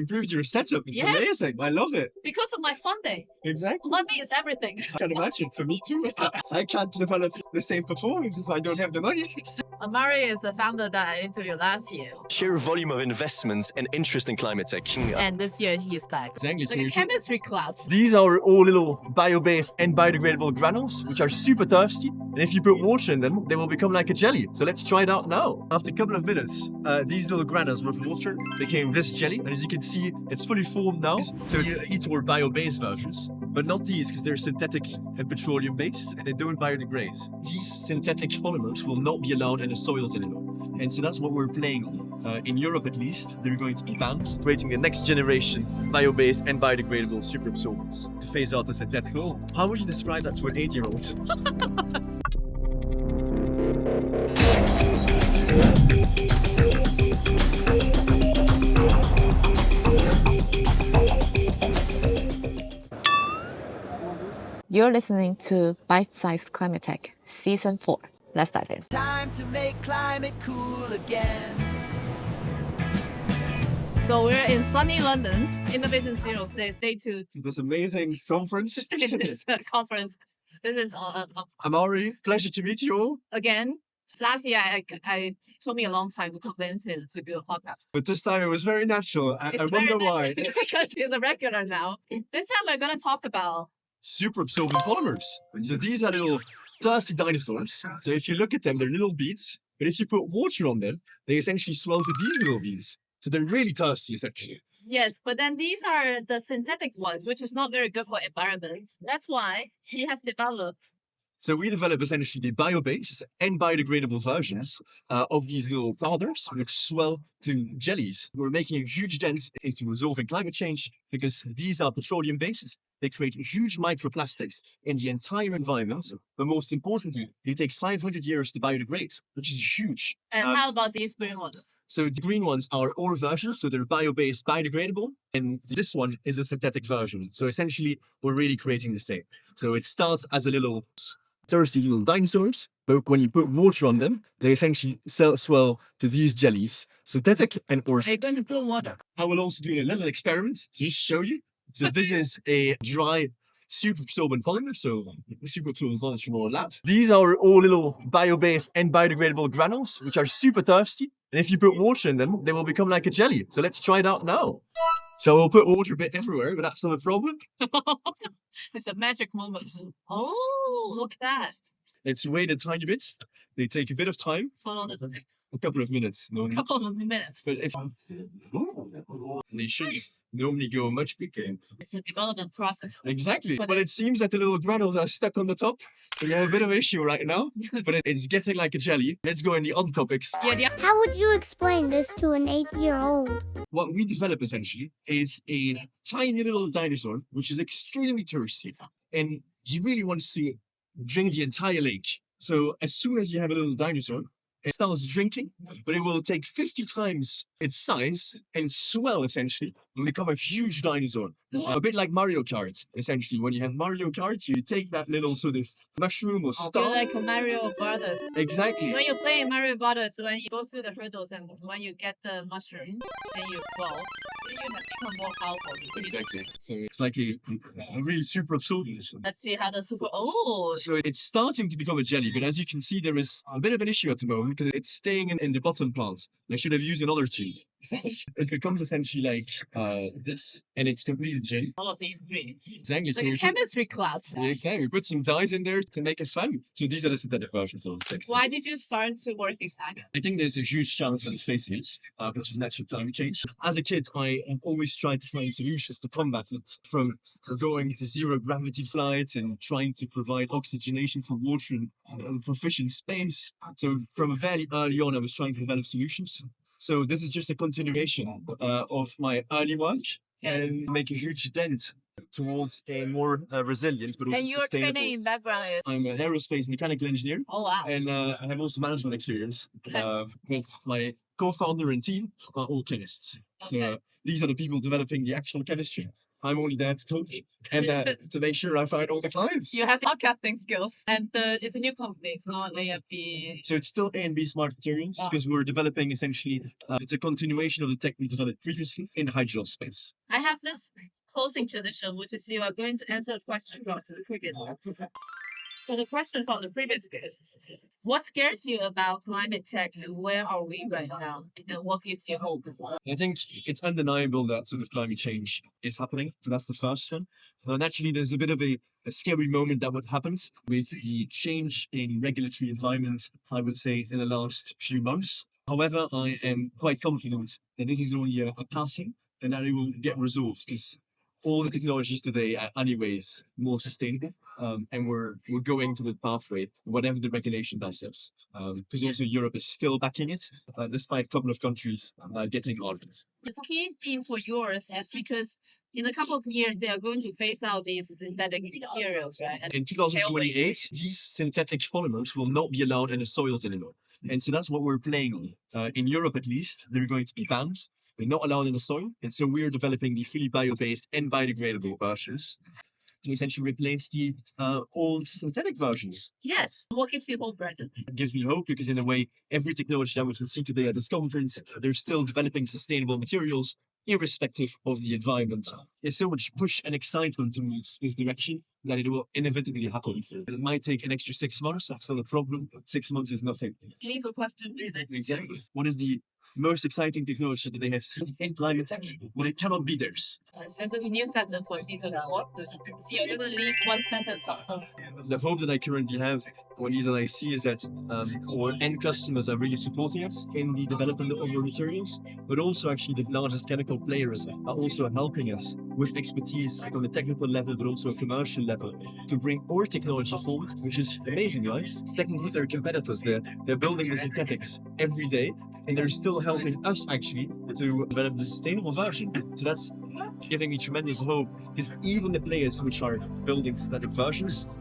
improved your setup. It's amazing. I love it. Because of my funding. Exactly. Money is everything. I can imagine. For me too. I can't develop the same performance if I don't have the money. Amaury is the founder that I interviewed last year. Sheer volume of investments and interest in climate tech. And this year he is back. Exactly. Like a chemistry class. These are all little bio-based and biodegradable granules, which are super thirsty. And if you put water in them, they will become like a jelly. So let's try it out now. After a couple of minutes, these little granules with water became this jelly. And as you can see, it's fully formed now. So you eat our bio-based versions, but not these because they're synthetic and petroleum-based and they don't biodegrade. These synthetic polymers will not be allowed in the soils anymore. And so that's what we're playing on. In Europe at least, they're going to be banned, creating the next generation bio-based and biodegradable super absorbents to phase out the synthetics. Cool. How would you describe that to an 8-year-old? You're listening to Bite Size Climate Tech, Season 4. Let's dive in. Time to make climate cool again. So we're in sunny London, Innovation Zero Days, Day 2. This amazing conference. This conference. This is Amaury, pleasure to meet you all. again. Last year, I took me a long time to convince him to do a podcast. But this time it was very natural. I It's wonder very why. natural because he's a regular now. This time we're going to talk about Super absorbent polymers. So these are little thirsty dinosaurs. So if you look at them, they're little beads. But if you put water on them, they essentially swell to these little beads. So they're really thirsty, essentially. yes, but then these are the synthetic ones, which is not very good for environment. That's why he has developed. So we develop essentially the bio-based and biodegradable versions of these little powders, which swell to jellies. We're making a huge dent into resolving climate change because these are petroleum-based. They create huge microplastics in the entire environment. But most importantly, they take 500 years to biodegrade, which is huge. And how about these green ones? So the green ones are our versions, so they're bio-based, biodegradable. And this one is a synthetic version. So essentially, we're really creating the same. So it starts as a little thirsty little dinosaurs, but when you put water on them, they essentially swell to these jellies, synthetic and Are you organic. going to put water? I will also do a little experiment to just show you. So this is a dry super absorbent polymer, so super absorbent polymers from our lab. These are all little bio-based and biodegradable granules, which are super thirsty. And if you put water in them, they will become like a jelly. So let's try it out now. So we'll put water a bit everywhere, but that's not a problem. It's a magic moment. Oh, look at that. Let's wait a tiny bit. They take a bit of time, How long does it take? a couple of minutes. A couple of minutes. But if they should normally go much quicker. It's a development process. Exactly. But But it seems that the little granules are stuck on the top. So we have a bit of an issue right now. But it's getting like a jelly. Let's go in the other topics. Yeah, How would you explain this to an 8-year-old? What we develop essentially is a tiny little dinosaur, which is extremely thirsty. And he really wants to drink the entire lake. So as soon as you have a little dinosaur, it starts drinking, but it will take 50 times its size and swell essentially and become a huge dinosaur. A bit like Mario Kart, essentially. When you have Mario Kart, you take that little sort of mushroom or You're star. like a Mario Brothers. Exactly. When you play Mario Brothers, when you go through the hurdles and when you get the mushroom, then you swell, then you become more powerful. Exactly. So it's like a really super absorbent. Let's see how the super. Oh, So it's starting to become a jelly, but as you can see, there is a bit of an issue at the moment because it's staying in the bottom part. I should have used another tube. It becomes essentially like this, and it's completely jelly. all of these green. Exactly. So Like a we put, chemistry class. exactly, we put some dyes in there to make it fun. So these are the synthetic versions of the Why did you start to work in ag? I think there's a huge challenge that facing it, which is natural climate change. As a kid, I have always tried to find solutions to combat it, from going to zero gravity flight and trying to provide oxygenation for water and proficient space. So from very early on, I was trying to develop solutions. So this is just a continuation of my early work and make a huge dent towards a more resilient but also And your sustainable. training background is. I'm an aerospace mechanical engineer. Oh wow. And I have also management experience with my co-founder and team are all chemists. So Okay. these are the people developing the actual chemistry. I'm only there to coach and to make sure I find all the clients. You have podcasting skills, and it's a new company. It's not A&B. So it's still A&B Smart Materials because we're developing essentially, it's a continuation of the tech we developed previously in hydrogen space. I have this closing tradition, which is you are going to answer a question from the previous guest. So the question from the previous guest: what scares you about climate tech, and where are we right now, and what gives you hope? I think it's undeniable that sort of climate change is happening. So that's the first one. Naturally, there's a bit of a scary moment that would happen with the change in regulatory environment, I would say, in the last few months. However, I am quite confident that this is only a passing and that it will get resolved because all the technologies today are anyways more sustainable, and we're going to the pathway, whatever the regulation does us. Because also Europe is still backing it, despite a couple of countries getting on it. The key theme for yours is because in a couple of years they are going to phase out these synthetic materials, right? And In 2028, these synthetic polymers will not be allowed in the soils anymore. And so that's what we're playing on. In Europe, at least, they're going to be banned. They're not allowed in the soil. And so we're developing the fully bio-based and biodegradable versions to essentially replace the old synthetic versions. yes, what gives you hope, Brandon? It gives me hope because in a way, every technology that we can see today at this conference, they're still developing sustainable materials irrespective of the environment. There's so much push and excitement towards this direction that it will inevitably happen. It might take an extra 6 months. That's not a problem. 6 months is nothing. Leave a question. Exactly. What is the most exciting technology that they have seen in climate tech? Well, it cannot be theirs. This is a new sentence for season 4. So you're going to leave one sentence out. The hope that I currently have, or at least that I see, is that our end customers are really supporting us in the development of our materials, but also actually the largest chemical players are also helping us with expertise from a technical level, but also a commercial level to bring our technology forward, which is amazing, right? Technically, they're competitors. They're building the synthetics every day, and they're still helping us actually to develop the sustainable version. So that's giving me tremendous hope, because even the players which are building synthetic versions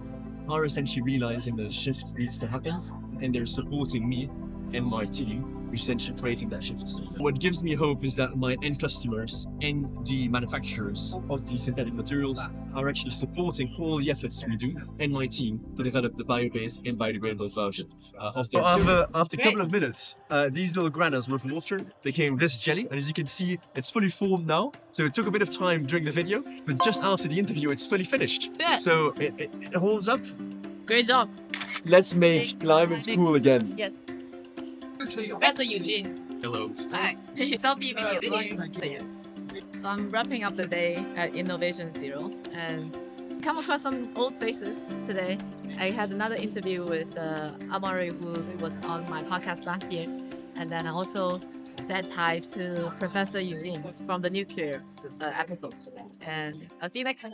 are essentially realizing that a shift needs to happen, and they're supporting me and my team, which is essentially creating that shift. What gives me hope is that my end customers and the manufacturers of these synthetic materials are actually supporting all the efforts we do and my team to develop the bio-based and biodegradable version of their material. After a couple of minutes, these little granules with water became this jelly, and as you can see, it's fully formed now. So it took a bit of time during the video, but just after the interview, it's fully finished. Yeah. So it holds up. Great job. Let's make climate cool again. Yes. Professor Eugene. Hello. Hi. Selfie video. So I'm wrapping up the day at Innovation Zero and come across some old faces today. I had another interview with Amaury, who was on my podcast last year. And then I also said hi to Professor Eugene from the nuclear episode. And I'll see you next time.